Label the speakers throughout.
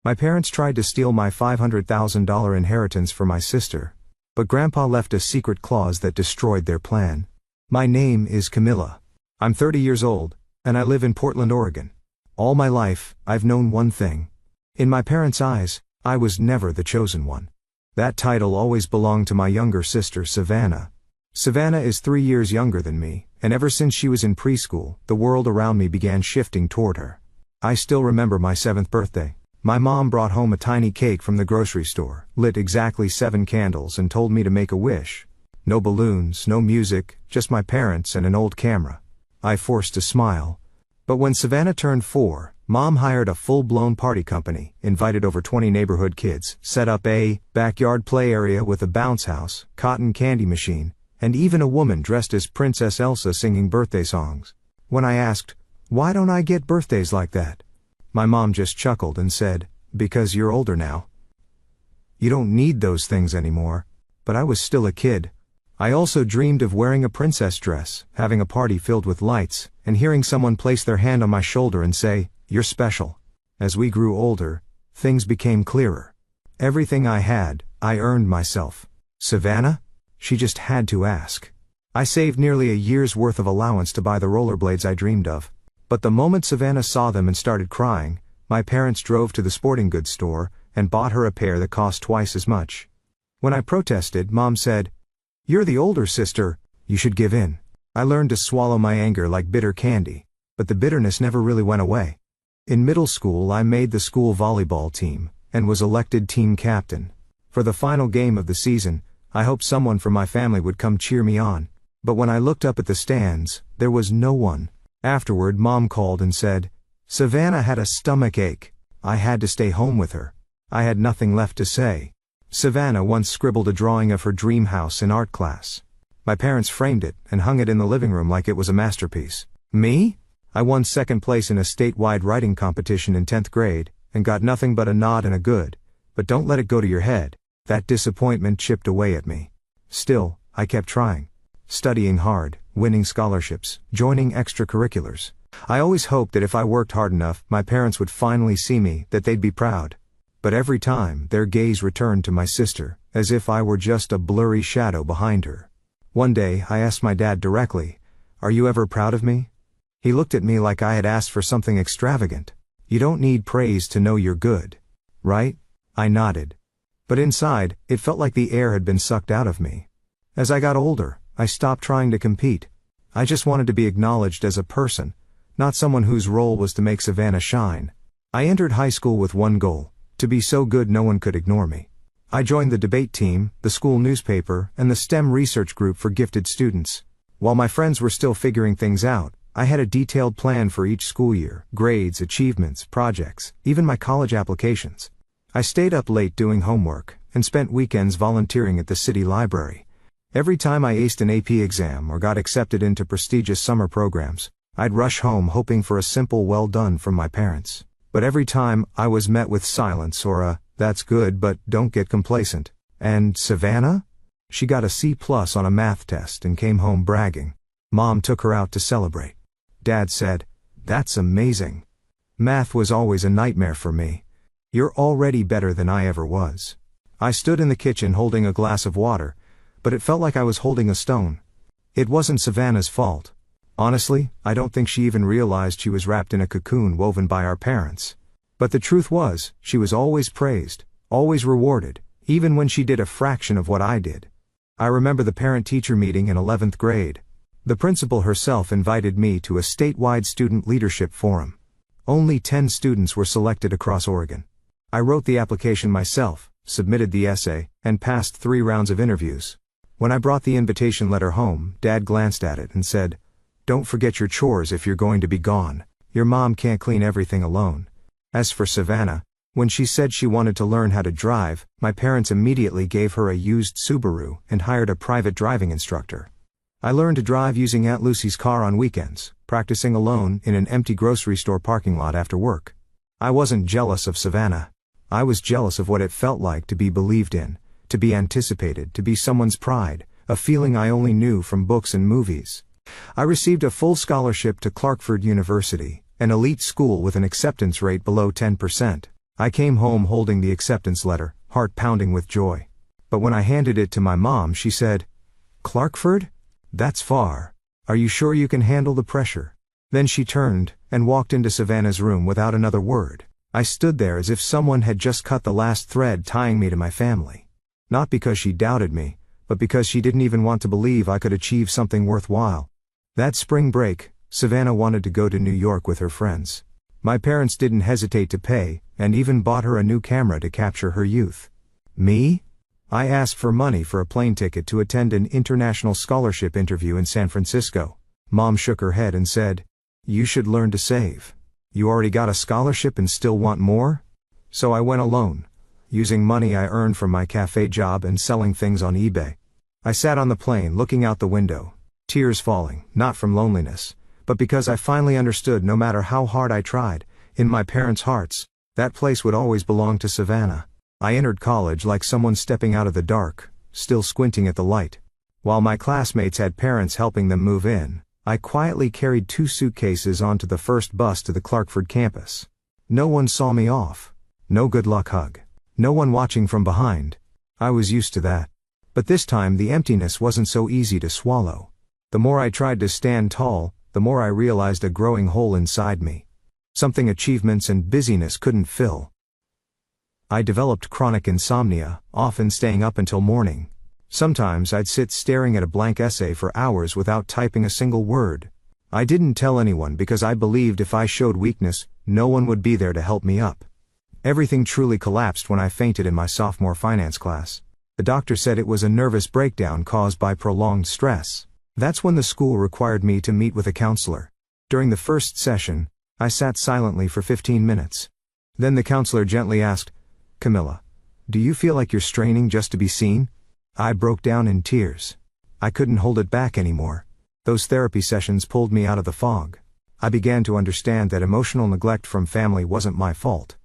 Speaker 1: My parents tried to steal my $500,000 inheritance for my sister, but Grandpa left a secret clause that destroyed their plan. My name is Camilla. I'm 30 years old, and I live in Portland, Oregon. All my life, I've known one thing. In my parents' eyes, I was never the chosen one. That title always belonged to my younger sister, Savannah. Savannah is 3 years younger than me, and ever since she was in preschool, the world around me began shifting toward her. I still remember my 7th birthday. My mom brought home a tiny cake from the grocery store, lit exactly 7 candles and told me to make a wish. No balloons, no music, just my parents and an old camera. I forced a smile. But when Savannah turned 4, Mom hired a full-blown party company, invited over 20 neighborhood kids, set up a backyard play area with a bounce house, cotton candy machine, and even a woman dressed as Princess Elsa singing birthday songs. When I asked, "Why don't I get birthdays like that?" my mom just chuckled and said, "Because you're older now. You don't need those things anymore." But I was still a kid. I also dreamed of wearing a princess dress, having a party filled with lights, and hearing someone place their hand on my shoulder and say, "You're special." As we grew older, things became clearer. Everything I had, I earned myself. Savannah? She just had to ask. I saved nearly a year's worth of allowance to buy the rollerblades I dreamed of. But the moment Savannah saw them and started crying, my parents drove to the sporting goods store and bought her a pair that cost twice as much. When I protested, Mom said, "You're the older sister, you should give in." I learned to swallow my anger like bitter candy, but the bitterness never really went away. In middle school, I made the school volleyball team and was elected team captain. For the final game of the season, I hoped someone from my family would come cheer me on. But when I looked up at the stands, there was no one. Afterward, Mom called and said, Savannah had a stomach ache. I had to stay home with her. I had nothing left to say. Savannah once scribbled a drawing of her dream house in art class. My parents framed it and hung it in the living room like it was a masterpiece. Me? I won 2nd place in a statewide writing competition in 10th grade, and got nothing but a nod and a good. But don't let it go to your head. That disappointment chipped away at me. Still, I kept trying. Studying hard, winning scholarships, joining extracurriculars. I always hoped that if I worked hard enough, my parents would finally see me, that they'd be proud. But every time, their gaze returned to my sister, as if I were just a blurry shadow behind her. One day, I asked my dad directly, "Are you ever proud of me?" He looked at me like I had asked for something extravagant. "You don't need praise to know you're good. Right?" I nodded. But inside, it felt like the air had been sucked out of me. As I got older, I stopped trying to compete. I just wanted to be acknowledged as a person, not someone whose role was to make Savannah shine. I entered high school with one goal: to be so good no one could ignore me. I joined the debate team, the school newspaper, and the STEM research group for gifted students. While my friends were still figuring things out, I had a detailed plan for each school year: grades, achievements, projects, even my college applications. I stayed up late doing homework, and spent weekends volunteering at the city library. Every time I aced an AP exam or got accepted into prestigious summer programs, I'd rush home hoping for a simple "well done" from my parents. But every time, I was met with silence or a "that's good but don't get complacent." And Savannah? She got a C+ on a math test and came home bragging. Mom took her out to celebrate. Dad said, "That's amazing." Math was always a nightmare for me. "You're already better than I ever was." I stood in the kitchen holding a glass of water, but it felt like I was holding a stone. It wasn't Savannah's fault. Honestly, I don't think she even realized she was wrapped in a cocoon woven by our parents. But the truth was, she was always praised, always rewarded, even when she did a fraction of what I did. I remember the parent-teacher meeting in 11th grade. The principal herself invited me to a statewide student leadership forum. Only 10 students were selected across Oregon. I wrote the application myself, submitted the essay, and passed 3 rounds of interviews. When I brought the invitation letter home, Dad glanced at it and said, "Don't forget your chores if you're going to be gone. Your mom can't clean everything alone." As for Savannah, when she said she wanted to learn how to drive, my parents immediately gave her a used Subaru and hired a private driving instructor. I learned to drive using Aunt Lucy's car on weekends, practicing alone in an empty grocery store parking lot after work. I wasn't jealous of Savannah. I was jealous of what it felt like to be believed in, to be anticipated, to be someone's pride, a feeling I only knew from books and movies. I received a full scholarship to Clarkford University, an elite school with an acceptance rate below 10%. I came home holding the acceptance letter, heart pounding with joy. But when I handed it to my mom, she said, "Clarkford? That's far. Are you sure you can handle the pressure?" Then she turned and walked into Savannah's room without another word. I stood there as if someone had just cut the last thread tying me to my family. Not because she doubted me, but because she didn't even want to believe I could achieve something worthwhile. That spring break, Savannah wanted to go to New York with her friends. My parents didn't hesitate to pay, and even bought her a new camera to capture her youth. Me? I asked for money for a plane ticket to attend an international scholarship interview in San Francisco. Mom shook her head and said, "You should learn to save. You already got a scholarship and still want more?" So I went alone, using money I earned from my cafe job and selling things on eBay. I sat on the plane looking out the window, tears falling, not from loneliness, but because I finally understood no matter how hard I tried, in my parents' hearts, that place would always belong to Savannah. I entered college like someone stepping out of the dark, still squinting at the light. While my classmates had parents helping them move in, I quietly carried 2 suitcases onto the first bus to the Clarkford campus. No one saw me off. No good luck hug. No one watching from behind. I was used to that. But this time the emptiness wasn't so easy to swallow. The more I tried to stand tall, the more I realized a growing hole inside me. Something achievements and busyness couldn't fill. I developed chronic insomnia, often staying up until morning. Sometimes I'd sit staring at a blank essay for hours without typing a single word. I didn't tell anyone because I believed if I showed weakness, no one would be there to help me up. Everything truly collapsed when I fainted in my sophomore finance class. The doctor said it was a nervous breakdown caused by prolonged stress. That's when the school required me to meet with a counselor. During the first session, I sat silently for 15 minutes. Then the counselor gently asked, "Camilla, do you feel like you're straining just to be seen?" I broke down in tears. I couldn't hold it back anymore. Those therapy sessions pulled me out of the fog. I began to understand that emotional neglect from family wasn't my fault.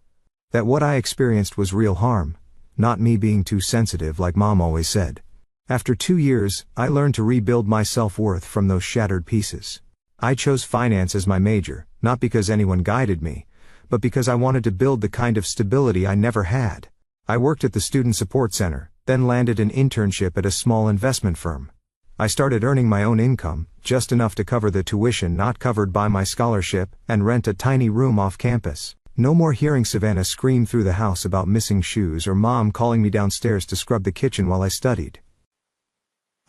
Speaker 1: That what I experienced was real harm, not me being too sensitive like Mom always said. After 2 years, I learned to rebuild my self-worth from those shattered pieces. I chose finance as my major, not because anyone guided me, but because I wanted to build the kind of stability I never had. I worked at the Student Support Center, then landed an internship at a small investment firm. I started earning my own income, just enough to cover the tuition not covered by my scholarship, and rent a tiny room off campus. No more hearing Savannah scream through the house about missing shoes or Mom calling me downstairs to scrub the kitchen while I studied.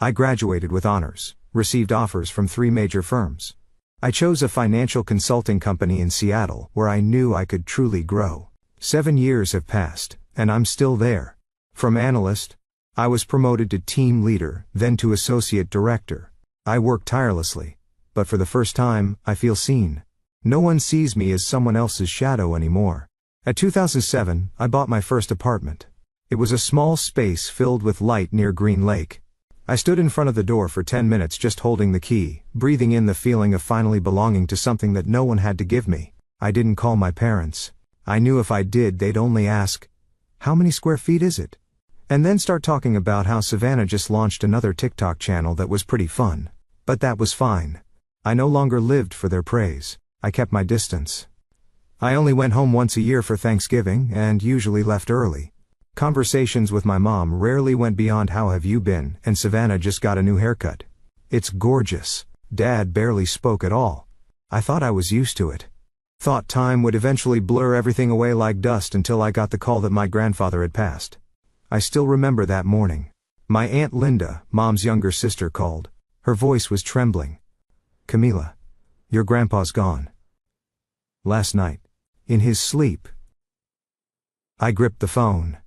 Speaker 1: I graduated with honors, received offers from 3 major firms. I chose a financial consulting company in Seattle where I knew I could truly grow. 7 years have passed, and I'm still there. From analyst, I was promoted to team leader, then to associate director. I work tirelessly, but for the first time, I feel seen. No one sees me as someone else's shadow anymore. At 2007, I bought my first apartment. It was a small space filled with light near Green Lake. I stood in front of the door for 10 minutes just holding the key, breathing in the feeling of finally belonging to something that no one had to give me. I didn't call my parents. I knew if I did they'd only ask, "How many square feet is it?" And then start talking about how Savannah just launched another TikTok channel that was pretty fun. But that was fine. I no longer lived for their praise. I kept my distance. I only went home once a year for Thanksgiving and usually left early. Conversations with my mom rarely went beyond "How have you been?" and "Savannah just got a new haircut. It's gorgeous." Dad barely spoke at all. I thought I was used to it. Thought time would eventually blur everything away like dust until I got the call that my grandfather had passed. I still remember that morning. My Aunt Linda, Mom's younger sister, called. Her voice was trembling. "Camila, your grandpa's gone. Last night. In his sleep." I gripped the phone.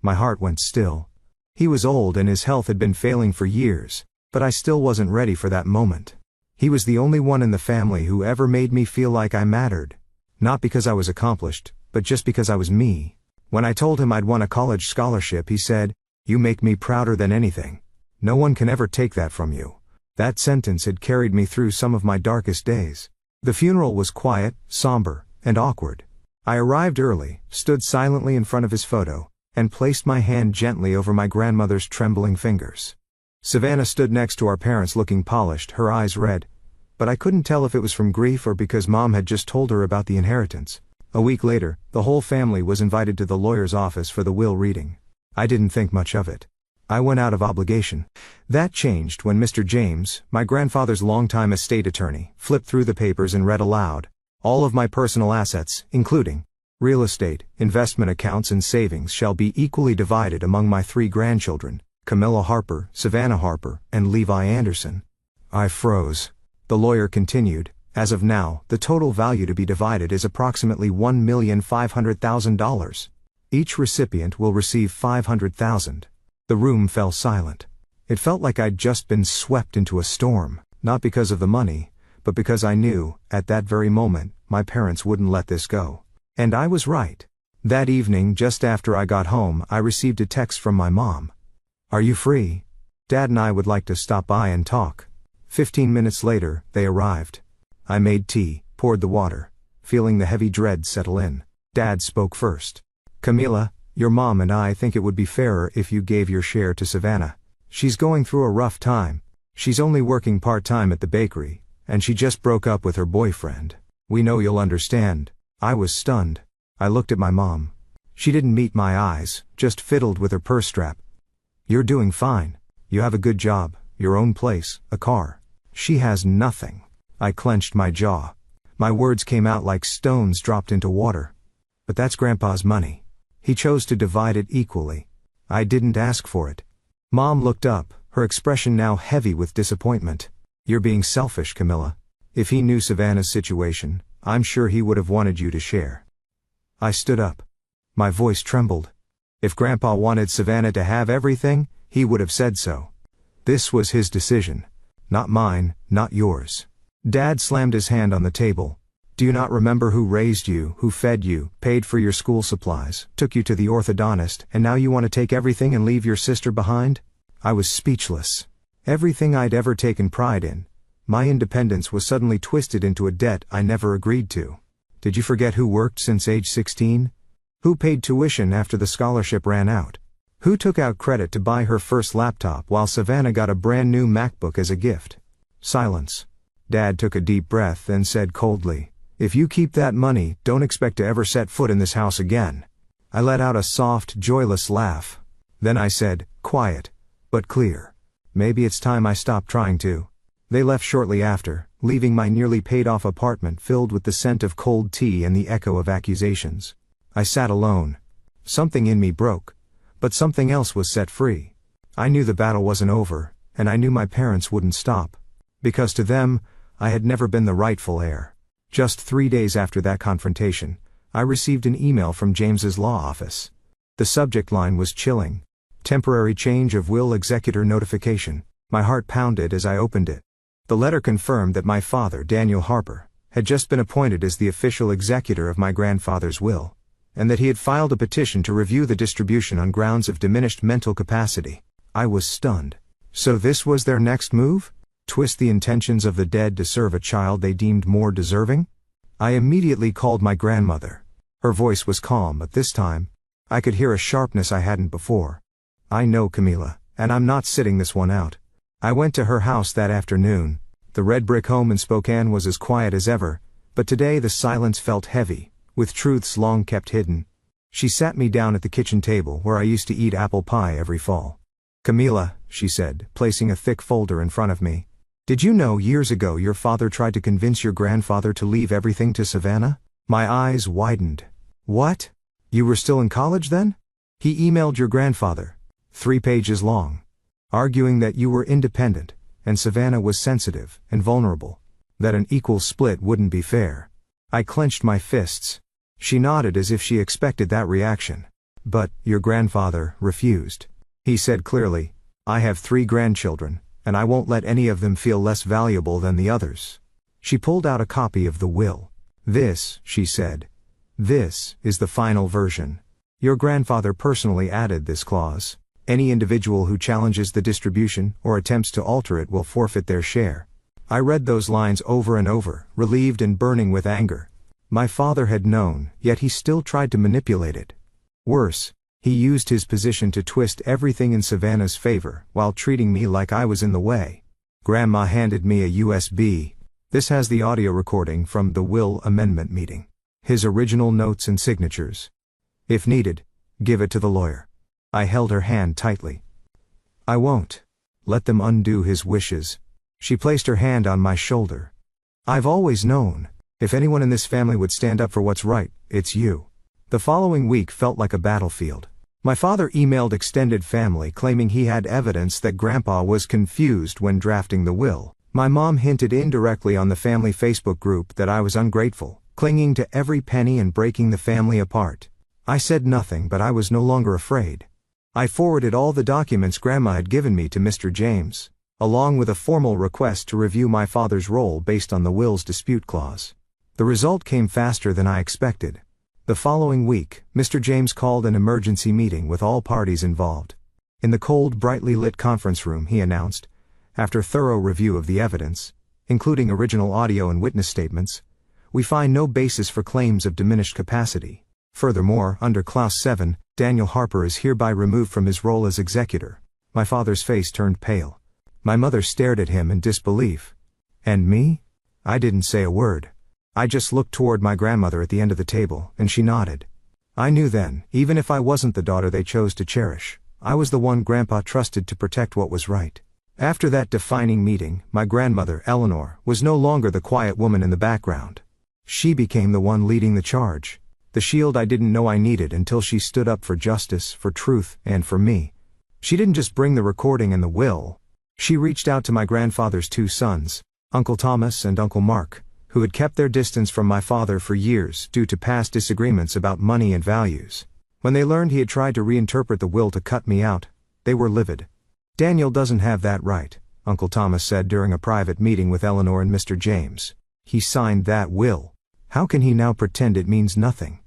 Speaker 1: My heart went still. He was old and his health had been failing for years, but I still wasn't ready for that moment. He was the only one in the family who ever made me feel like I mattered. Not because I was accomplished, but just because I was me. When I told him I'd won a college scholarship, he said, "You make me prouder than anything. No one can ever take that from you." That sentence had carried me through some of my darkest days. The funeral was quiet, somber, and awkward. I arrived early, stood silently in front of his photo, and placed my hand gently over my grandmother's trembling fingers. Savannah stood next to our parents looking polished, her eyes red, but I couldn't tell if it was from grief or because Mom had just told her about the inheritance. A week later, the whole family was invited to the lawyer's office for the will reading. I didn't think much of it. I went out of obligation. That changed when Mr. James, my grandfather's longtime estate attorney, flipped through the papers and read aloud. All of my personal assets, including real estate, investment accounts and savings, shall be equally divided among my 3 grandchildren, Camilla Harper, Savannah Harper, and Levi Anderson. I froze. The lawyer continued, as of now, the total value to be divided is approximately $1,500,000. Each recipient will receive $500,000. The room fell silent. It felt like I'd just been swept into a storm, not because of the money, but because I knew, at that very moment, my parents wouldn't let this go. And I was right. That evening, just after I got home, I received a text from my mom. "Are you free? Dad and I would like to stop by and talk." 15 minutes later, they arrived. I made tea, poured the water, feeling the heavy dread settle in. Dad spoke first. "Camila, your mom and I think it would be fairer if you gave your share to Savannah. She's going through a rough time. She's only working part-time at the bakery, and she just broke up with her boyfriend. We know you'll understand." I was stunned. I looked at my mom. She didn't meet my eyes, just fiddled with her purse strap. "You're doing fine. You have a good job, your own place, a car. She has nothing." I clenched my jaw. My words came out like stones dropped into water. "But that's Grandpa's money. He chose to divide it equally. I didn't ask for it." Mom looked up, her expression now heavy with disappointment. "You're being selfish, Camilla. If he knew Savannah's situation, I'm sure he would have wanted you to share." I stood up. My voice trembled. If Grandpa wanted Savannah to have everything, he would have said so. This was his decision. Not mine, not yours. Dad slammed his hand on the table. "Do you not remember who raised you, who fed you, paid for your school supplies, took you to the orthodontist, and now you want to take everything and leave your sister behind?" I was speechless. Everything I'd ever taken pride in, my independence, was suddenly twisted into a debt I never agreed to. Did you forget who worked since age 16? Who paid tuition after the scholarship ran out? Who took out credit to buy her first laptop while Savannah got a brand new MacBook as a gift? Silence. Dad took a deep breath and said coldly, "If you keep that money, don't expect to ever set foot in this house again." I let out a soft, joyless laugh. Then I said, quiet, but clear, "Maybe it's time I stopped trying to." They left shortly after, leaving my nearly paid-off apartment filled with the scent of cold tea and the echo of accusations. I sat alone. Something in me broke, but something else was set free. I knew the battle wasn't over, and I knew my parents wouldn't stop. Because to them, I had never been the rightful heir. Just 3 days after that confrontation, I received an email from James's law office. The subject line was chilling. "Temporary change of will executor notification." My heart pounded as I opened it. The letter confirmed that my father, Daniel Harper, had just been appointed as the official executor of my grandfather's will, and that he had filed a petition to review the distribution on grounds of diminished mental capacity. I was stunned. So this was their next move? Twist the intentions of the dead to serve a child they deemed more deserving? I immediately called my grandmother. Her voice was calm, but this time, I could hear a sharpness I hadn't before. "I know, Camila, and I'm not sitting this one out." I went to her house that afternoon. The red brick home in Spokane was as quiet as ever, but today the silence felt heavy, with truths long kept hidden. She sat me down at the kitchen table where I used to eat apple pie every fall. "Camila," she said, placing a thick folder in front of me, "did you know years ago your father tried to convince your grandfather to leave everything to Savannah?" My eyes widened. "What? You were still in college then?" "He emailed your grandfather, 3 pages long, arguing that you were independent, and Savannah was sensitive and vulnerable, that an equal split wouldn't be fair." I clenched my fists. She nodded as if she expected that reaction. "But, your grandfather refused. He said clearly, 'I have 3 grandchildren, and I won't let any of them feel less valuable than the others.'" She pulled out a copy of the will. "This," she said, "this is the final version. Your grandfather personally added this clause. Any individual who challenges the distribution or attempts to alter it will forfeit their share." I read those lines over and over, relieved and burning with anger. My father had known, yet he still tried to manipulate it. Worse, he used his position to twist everything in Savannah's favor, while treating me like I was in the way. Grandma handed me a USB. "This has the audio recording from the will amendment meeting. His original notes and signatures. If needed, give it to the lawyer. I held her hand tightly. I won't let them undo his wishes. She placed her hand on my shoulder. I've always known, if anyone in this family would stand up for what's right, it's you. The following week felt like a battlefield. My father emailed extended family claiming he had evidence that Grandpa was confused when drafting the will. My mom hinted indirectly on the family Facebook group that I was ungrateful, clinging to every penny and breaking the family apart. I said nothing, but I was no longer afraid. I forwarded all the documents Grandma had given me to Mr. James, along with a formal request to review my father's role based on the will's dispute clause. The result came faster than I expected. The following week, Mr. James called an emergency meeting with all parties involved. In the cold, brightly lit conference room, he announced, after thorough review of the evidence, including original audio and witness statements, we find no basis for claims of diminished capacity. Furthermore, under Clause 7, Daniel Harper is hereby removed from his role as executor. My father's face turned pale. My mother stared at him in disbelief. And me? I didn't say a word. I just looked toward my grandmother at the end of the table, and she nodded. I knew then, even if I wasn't the daughter they chose to cherish, I was the one Grandpa trusted to protect what was right. After that defining meeting, my grandmother, Eleanor, was no longer the quiet woman in the background. She became the one leading the charge. The shield I didn't know I needed until she stood up for justice, for truth, and for me. She didn't just bring the recording and the will. She reached out to my grandfather's two sons, Uncle Thomas and Uncle Mark, who had kept their distance from my father for years due to past disagreements about money and values. When they learned he had tried to reinterpret the will to cut me out, they were livid. Daniel doesn't have that right, Uncle Thomas said during a private meeting with Eleanor and Mr. James. He signed that will. How can he now pretend it means nothing?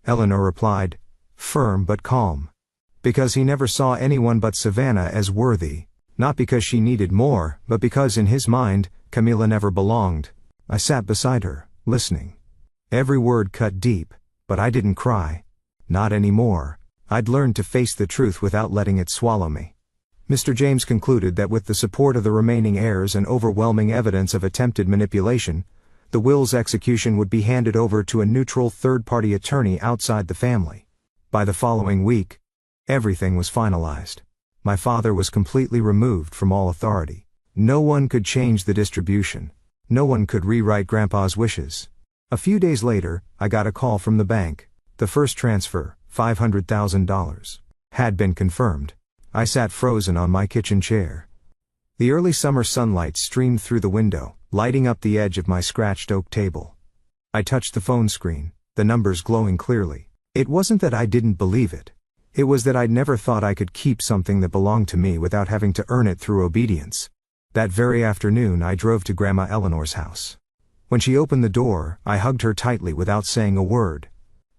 Speaker 1: Eleanor replied, firm but calm. Because he never saw anyone but Savannah as worthy, not because she needed more, but because in his mind, Camilla never belonged. I sat beside her, listening. Every word cut deep, but I didn't cry. Not anymore. I'd learned to face the truth without letting it swallow me. Mr. James concluded that with the support of the remaining heirs and overwhelming evidence of attempted manipulation, the will's execution would be handed over to a neutral third-party attorney outside the family. By the following week, everything was finalized. My father was completely removed from all authority. No one could change the distribution. No one could rewrite Grandpa's wishes. A few days later, I got a call from the bank. The first transfer, $500,000, had been confirmed. I sat frozen on my kitchen chair. The early summer sunlight streamed through the window, lighting up the edge of my scratched oak table. I touched the phone screen, the numbers glowing clearly. It wasn't that I didn't believe it. It was that I'd never thought I could keep something that belonged to me without having to earn it through obedience. That very afternoon I drove to Grandma Eleanor's house. When she opened the door, I hugged her tightly without saying a word.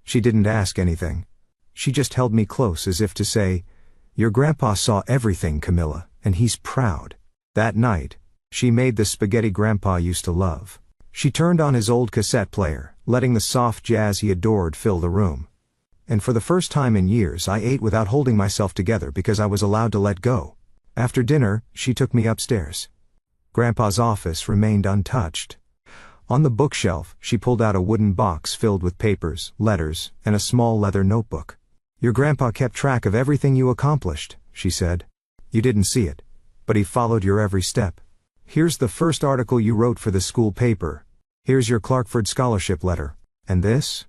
Speaker 1: She didn't ask anything. She just held me close as if to say, your grandpa saw everything, Camilla, and he's proud. That night, she made the spaghetti Grandpa used to love. She turned on his old cassette player, letting the soft jazz he adored fill the room. And for the first time in years I ate without holding myself together because I was allowed to let go. After dinner, she took me upstairs. Grandpa's office remained untouched. On the bookshelf, she pulled out a wooden box filled with papers, letters, and a small leather notebook. Your grandpa kept track of everything you accomplished, she said. You didn't see it, but he followed your every step. Here's the first article you wrote for the school paper. Here's your Clarkford scholarship letter. And this?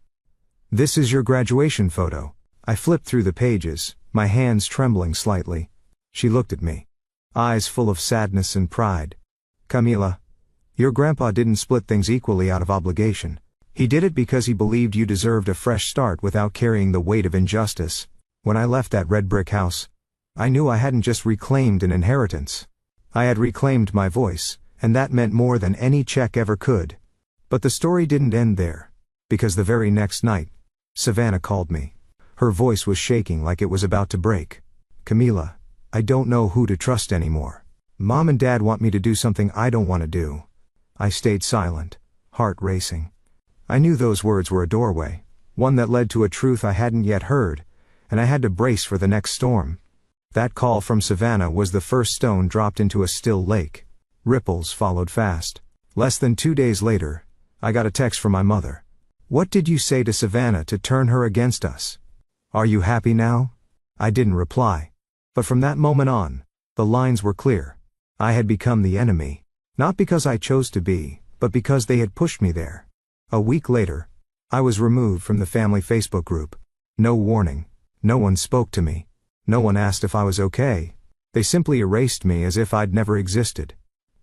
Speaker 1: This is your graduation photo. I flipped through the pages, my hands trembling slightly. She looked at me, eyes full of sadness and pride. Camila, your grandpa didn't split things equally out of obligation. He did it because he believed you deserved a fresh start without carrying the weight of injustice. When I left that red brick house, I knew I hadn't just reclaimed an inheritance. I had reclaimed my voice, and that meant more than any check ever could. But the story didn't end there, because the very next night, Savannah called me. Her voice was shaking like it was about to break. Camila, I don't know who to trust anymore. Mom and Dad want me to do something I don't want to do. I stayed silent, heart racing. I knew those words were a doorway, one that led to a truth I hadn't yet heard, and I had to brace for the next storm. That call from Savannah was the first stone dropped into a still lake. Ripples followed fast. Less than 2 days later, I got a text from my mother. What did you say to Savannah to turn her against us? Are you happy now? I didn't reply. But from that moment on, the lines were clear. I had become the enemy. Not because I chose to be, but because they had pushed me there. A week later, I was removed from the family Facebook group. No warning. No one spoke to me. No one asked if I was okay. They simply erased me as if I'd never existed.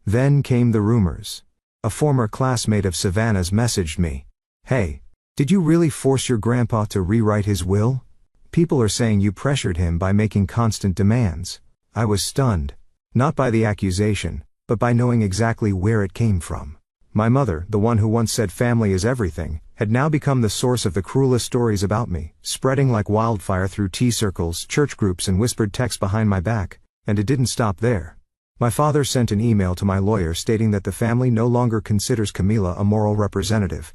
Speaker 1: Then came the rumors. A former classmate of Savannah's messaged me. Hey, did you really force your grandpa to rewrite his will? People are saying you pressured him by making constant demands. I was stunned. Not by the accusation, but by knowing exactly where it came from. My mother, the one who once said family is everything, had now become the source of the cruelest stories about me, spreading like wildfire through tea circles, church groups and whispered texts behind my back. And it didn't stop there. My father sent an email to my lawyer stating that the family no longer considers Camila a moral representative,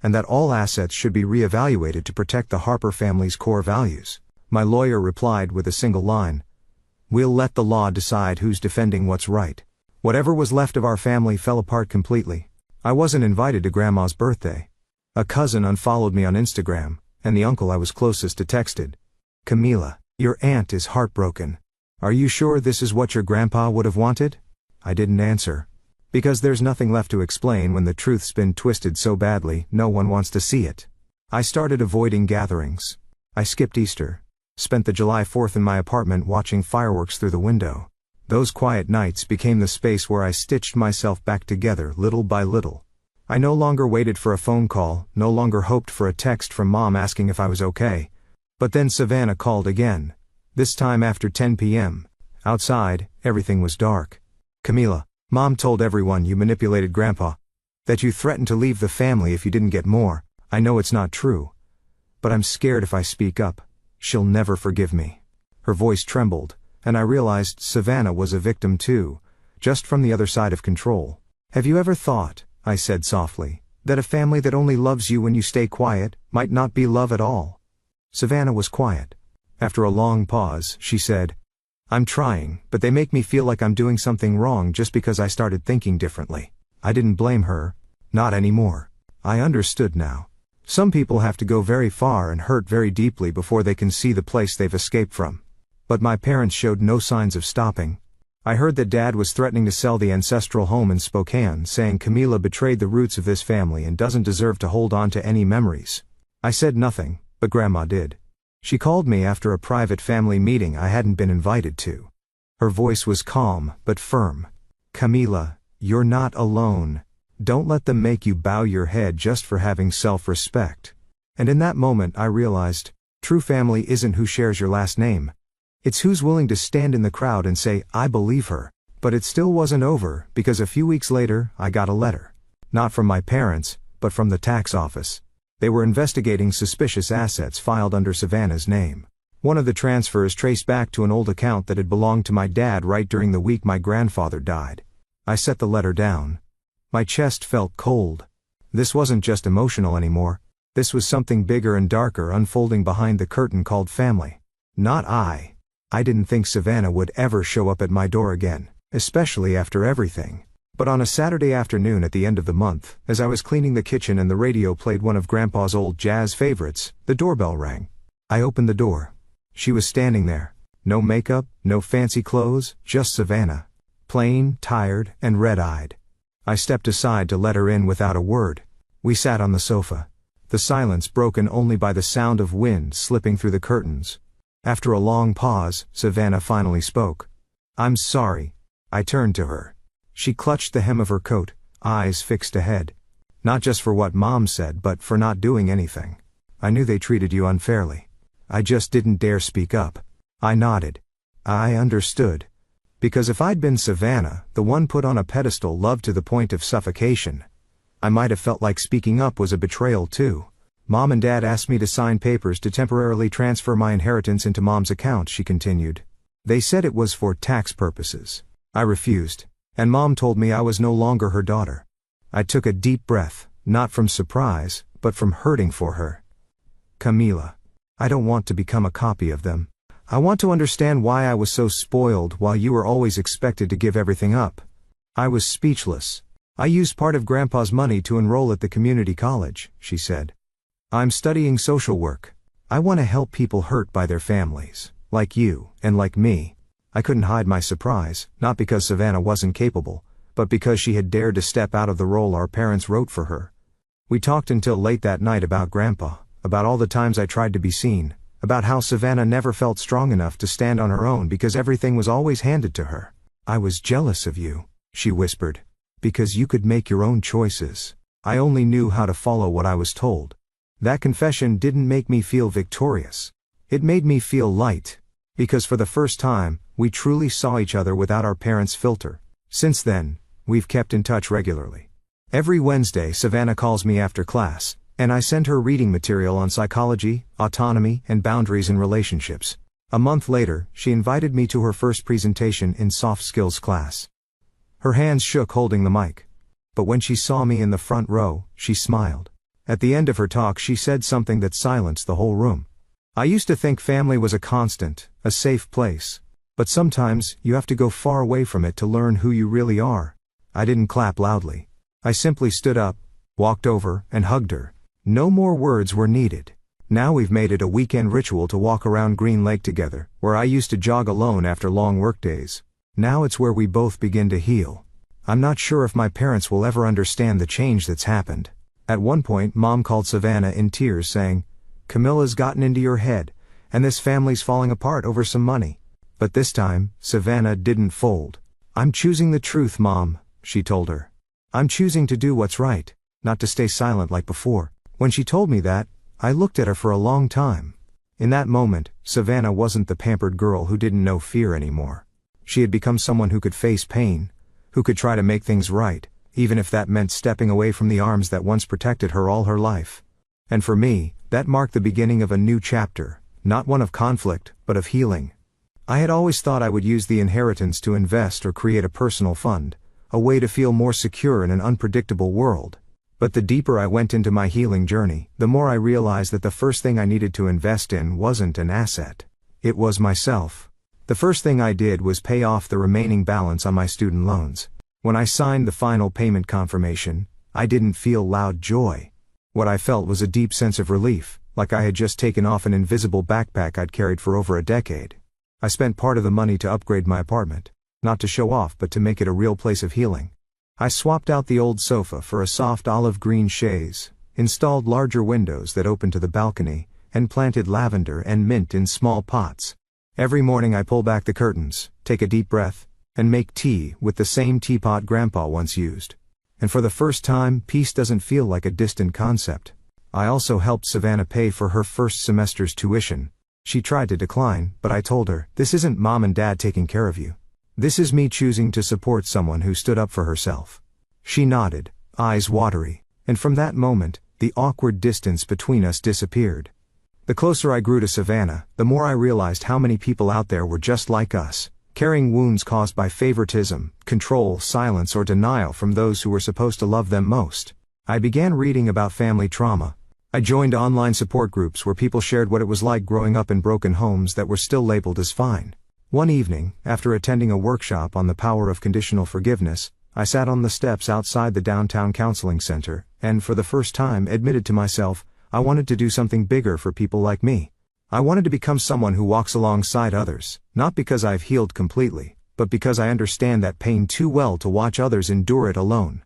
Speaker 1: and that all assets should be reevaluated to protect the Harper family's core values. My lawyer replied with a single line. We'll let the law decide who's defending what's right. Whatever was left of our family fell apart completely. I wasn't invited to Grandma's birthday. A cousin unfollowed me on Instagram, and the uncle I was closest to texted. Camila, your aunt is heartbroken. Are you sure this is what your grandpa would have wanted? I didn't answer. Because there's nothing left to explain when the truth's been twisted so badly, no one wants to see it. I started avoiding gatherings. I skipped Easter. Spent the July 4th in my apartment watching fireworks through the window. Those quiet nights became the space where I stitched myself back together little by little. I no longer waited for a phone call, no longer hoped for a text from Mom asking if I was okay. But then Savannah called again. This time after 10 p.m. Outside, everything was dark. Camila, Mom told everyone you manipulated Grandpa. That you threatened to leave the family if you didn't get more. I know it's not true. But I'm scared if I speak up, she'll never forgive me. Her voice trembled, and I realized Savannah was a victim too, just from the other side of control. Have you ever thought, I said softly, that a family that only loves you when you stay quiet might not be love at all? Savannah was quiet. After a long pause, she said, I'm trying, but they make me feel like I'm doing something wrong just because I started thinking differently. I didn't blame her. Not anymore. I understood now. Some people have to go very far and hurt very deeply before they can see the place they've escaped from. But my parents showed no signs of stopping. I heard that Dad was threatening to sell the ancestral home in Spokane, saying Camila betrayed the roots of this family and doesn't deserve to hold on to any memories. I said nothing, but Grandma did. She called me after a private family meeting I hadn't been invited to. Her voice was calm, but firm. Camila, you're not alone. Don't let them make you bow your head just for having self-respect. And in that moment I realized, true family isn't who shares your last name. It's who's willing to stand in the crowd and say, I believe her. But it still wasn't over, because a few weeks later, I got a letter. Not from my parents, but from the tax office. They were investigating suspicious assets filed under Savannah's name. One of the transfers traced back to an old account that had belonged to my dad right during the week my grandfather died. I set the letter down. My chest felt cold. This wasn't just emotional anymore. This was something bigger and darker unfolding behind the curtain called family. Not I. I didn't think Savannah would ever show up at my door again, especially after everything. But on a Saturday afternoon at the end of the month, as I was cleaning the kitchen and the radio played one of Grandpa's old jazz favorites, the doorbell rang. I opened the door. She was standing there. No makeup, no fancy clothes, just Savannah. Plain, tired, and red-eyed. I stepped aside to let her in without a word. We sat on the sofa. The silence broken only by the sound of wind slipping through the curtains. After a long pause, Savannah finally spoke. I'm sorry. I turned to her. She clutched the hem of her coat, eyes fixed ahead. Not just for what Mom said, but for not doing anything. I knew they treated you unfairly. I just didn't dare speak up. I nodded. I understood. Because if I'd been Savannah, the one put on a pedestal loved to the point of suffocation, I might have felt like speaking up was a betrayal too. Mom and Dad asked me to sign papers to temporarily transfer my inheritance into Mom's account, she continued. They said it was for tax purposes. I refused. And Mom told me I was no longer her daughter. I took a deep breath, not from surprise, but from hurting for her. Camila, I don't want to become a copy of them. I want to understand why I was so spoiled while you were always expected to give everything up. I was speechless. I used part of Grandpa's money to enroll at the community college, she said. I'm studying social work. I want to help people hurt by their families, like you, and like me. I couldn't hide my surprise, not because Savannah wasn't capable, but because she had dared to step out of the role our parents wrote for her. We talked until late that night about Grandpa, about all the times I tried to be seen, about how Savannah never felt strong enough to stand on her own because everything was always handed to her. I was jealous of you, she whispered, because you could make your own choices. I only knew how to follow what I was told. That confession didn't make me feel victorious. It made me feel light, because for the first time, we truly saw each other without our parents' filter. Since then, we've kept in touch regularly. Every Wednesday Savannah calls me after class, and I send her reading material on psychology, autonomy, and boundaries in relationships. A month later, she invited me to her first presentation in soft skills class. Her hands shook holding the mic. But when she saw me in the front row, she smiled. At the end of her talk she said something that silenced the whole room. I used to think family was a constant, a safe place. But sometimes, you have to go far away from it to learn who you really are. I didn't clap loudly. I simply stood up, walked over, and hugged her. No more words were needed. Now we've made it a weekend ritual to walk around Green Lake together, where I used to jog alone after long workdays. Now it's where we both begin to heal. I'm not sure if my parents will ever understand the change that's happened. At one point, Mom called Savannah in tears saying, "Camilla's gotten into your head, and this family's falling apart over some money." But this time, Savannah didn't fold. "I'm choosing the truth, Mom," she told her. "I'm choosing to do what's right, not to stay silent like before." When she told me that, I looked at her for a long time. In that moment, Savannah wasn't the pampered girl who didn't know fear anymore. She had become someone who could face pain, who could try to make things right, even if that meant stepping away from the arms that once protected her all her life. And for me, that marked the beginning of a new chapter, not one of conflict, but of healing. I had always thought I would use the inheritance to invest or create a personal fund, a way to feel more secure in an unpredictable world. But the deeper I went into my healing journey, the more I realized that the first thing I needed to invest in wasn't an asset. It was myself. The first thing I did was pay off the remaining balance on my student loans. When I signed the final payment confirmation, I didn't feel loud joy. What I felt was a deep sense of relief, like I had just taken off an invisible backpack I'd carried for over a decade. I spent part of the money to upgrade my apartment. Not to show off but to make it a real place of healing. I swapped out the old sofa for a soft olive green chaise, installed larger windows that opened to the balcony, and planted lavender and mint in small pots. Every morning I pull back the curtains, take a deep breath, and make tea with the same teapot Grandpa once used. And for the first time, peace doesn't feel like a distant concept. I also helped Savannah pay for her first semester's tuition. She tried to decline, but I told her, "This isn't Mom and Dad taking care of you. This is me choosing to support someone who stood up for herself." She nodded, eyes watery, and from that moment, the awkward distance between us disappeared. The closer I grew to Savannah, the more I realized how many people out there were just like us, carrying wounds caused by favoritism, control, silence, or denial from those who were supposed to love them most. I began reading about family trauma. I joined online support groups where people shared what it was like growing up in broken homes that were still labeled as fine. One evening, after attending a workshop on the power of conditional forgiveness, I sat on the steps outside the downtown counseling center, and for the first time admitted to myself, I wanted to do something bigger for people like me. I wanted to become someone who walks alongside others, not because I've healed completely, but because I understand that pain too well to watch others endure it alone.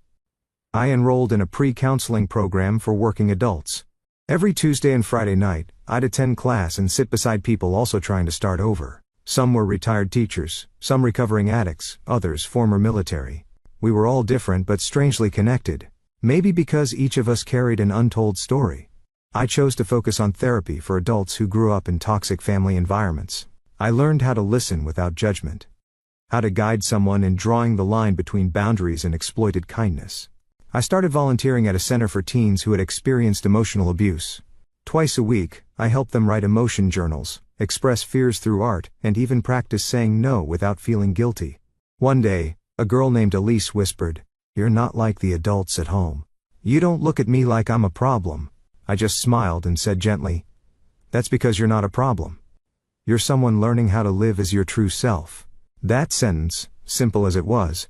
Speaker 1: I enrolled in a pre-counseling program for working adults. Every Tuesday and Friday night, I'd attend class and sit beside people also trying to start over. Some were retired teachers, some recovering addicts, others former military. We were all different but strangely connected. Maybe because each of us carried an untold story. I chose to focus on therapy for adults who grew up in toxic family environments. I learned how to listen without judgment. How to guide someone in drawing the line between boundaries and exploited kindness. I started volunteering at a center for teens who had experienced emotional abuse. Twice a week, I helped them write emotion journals, express fears through art, and even practice saying no without feeling guilty. One day, a girl named Elise whispered, "You're not like the adults at home. You don't look at me like I'm a problem." I just smiled and said gently, "That's because you're not a problem. You're someone learning how to live as your true self." That sentence, simple as it was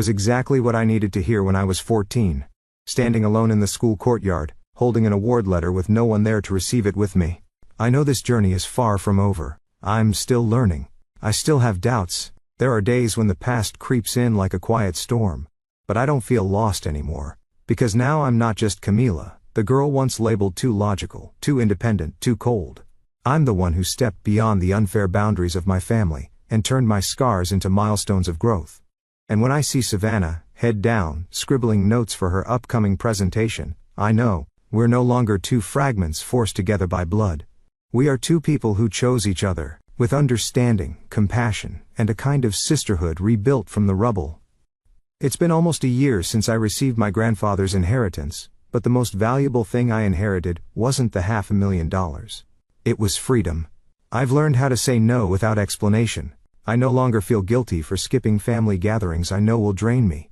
Speaker 1: exactly what I needed to hear when I was 14. Standing alone in the school courtyard, holding an award letter with no one there to receive it with me. I know this journey is far from over. I'm still learning. I still have doubts. There are days when the past creeps in like a quiet storm. But I don't feel lost anymore. Because now I'm not just Camila, the girl once labeled too logical, too independent, too cold. I'm the one who stepped beyond the unfair boundaries of my family, and turned my scars into milestones of growth. And when I see Savannah, head down, scribbling notes for her upcoming presentation, I know, we're no longer two fragments forced together by blood. We are two people who chose each other, with understanding, compassion, and a kind of sisterhood rebuilt from the rubble. It's been almost a year since I received my grandfather's inheritance, but the most valuable thing I inherited wasn't the $500,000. It was freedom. I've learned how to say no without explanation. I no longer feel guilty for skipping family gatherings I know will drain me.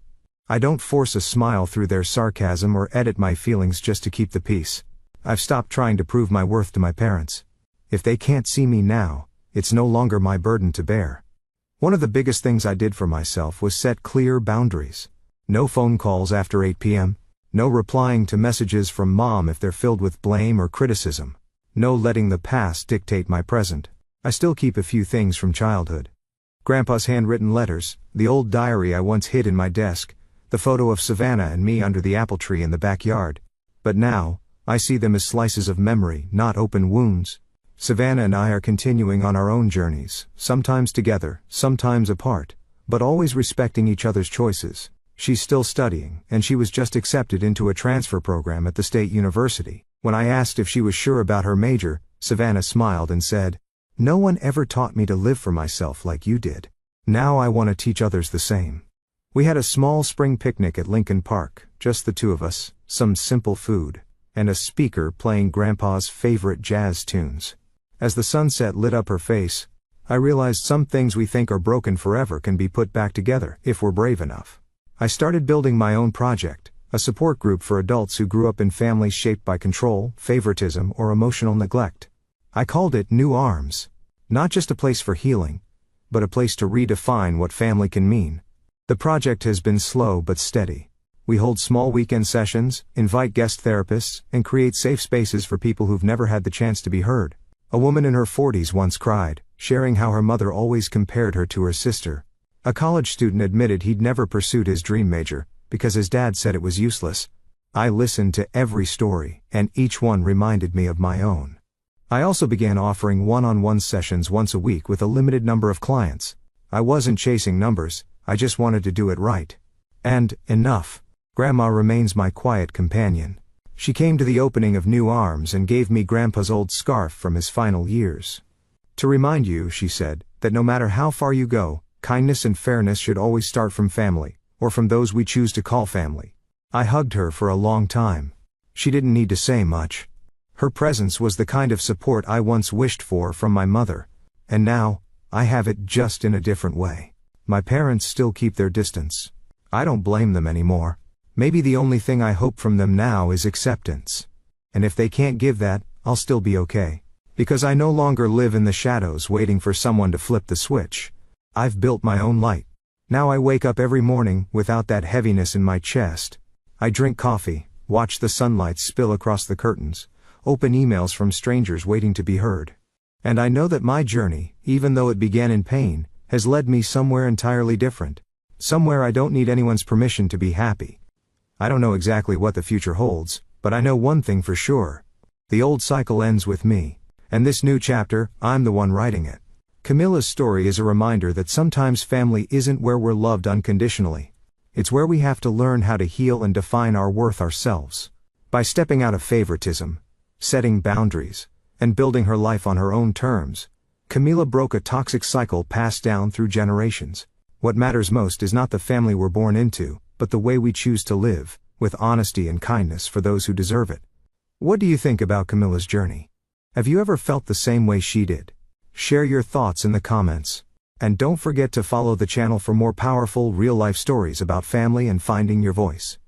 Speaker 1: I don't force a smile through their sarcasm or edit my feelings just to keep the peace. I've stopped trying to prove my worth to my parents. If they can't see me now, it's no longer my burden to bear. One of the biggest things I did for myself was set clear boundaries. No phone calls after 8 p.m. No replying to messages from mom if they're filled with blame or criticism. No letting the past dictate my present. I still keep a few things from childhood. Grandpa's handwritten letters, the old diary I once hid in my desk, the photo of Savannah and me under the apple tree in the backyard. But now, I see them as slices of memory, not open wounds. Savannah and I are continuing on our own journeys, sometimes together, sometimes apart, but always respecting each other's choices. She's still studying, and she was just accepted into a transfer program at the state university. When I asked if she was sure about her major, Savannah smiled and said, "No one ever taught me to live for myself like you did. Now I want to teach others the same." We had a small spring picnic at Lincoln Park, just the two of us, some simple food, and a speaker playing Grandpa's favorite jazz tunes. As the sunset lit up her face, I realized some things we think are broken forever can be put back together if we're brave enough. I started building my own project, a support group for adults who grew up in families shaped by control, favoritism, or emotional neglect. I called it New Arms. Not just a place for healing, but a place to redefine what family can mean. The project has been slow but steady. We hold small weekend sessions, invite guest therapists, and create safe spaces for people who've never had the chance to be heard. A woman in her 40s once cried, sharing how her mother always compared her to her sister. A college student admitted he'd never pursued his dream major, because his dad said it was useless. I listened to every story, and each one reminded me of my own. I also began offering one-on-one sessions once a week with a limited number of clients. I wasn't chasing numbers, I just wanted to do it right. And, enough. Grandma remains my quiet companion. She came to the opening of New Arms and gave me Grandpa's old scarf from his final years. "To remind you," she said, "that no matter how far you go, kindness and fairness should always start from family, or from those we choose to call family." I hugged her for a long time. She didn't need to say much. Her presence was the kind of support I once wished for from my mother. And now, I have it just in a different way. My parents still keep their distance. I don't blame them anymore. Maybe the only thing I hope from them now is acceptance. And if they can't give that, I'll still be okay. Because I no longer live in the shadows waiting for someone to flip the switch. I've built my own light. Now I wake up every morning without that heaviness in my chest. I drink coffee, watch the sunlight spill across the curtains, open emails from strangers waiting to be heard. And I know that my journey, even though it began in pain, has led me somewhere entirely different. Somewhere I don't need anyone's permission to be happy. I don't know exactly what the future holds, but I know one thing for sure. The old cycle ends with me. And this new chapter, I'm the one writing it. Camila's story is a reminder that sometimes family isn't where we're loved unconditionally. It's where we have to learn how to heal and define our worth ourselves. By stepping out of favoritism, setting boundaries, and building her life on her own terms, Camila broke a toxic cycle passed down through generations. What matters most is not the family we're born into, but the way we choose to live, with honesty and kindness for those who deserve it. What do you think about Camila's journey? Have you ever felt the same way she did? Share your thoughts in the comments. And don't forget to follow the channel for more powerful real-life stories about family and finding your voice.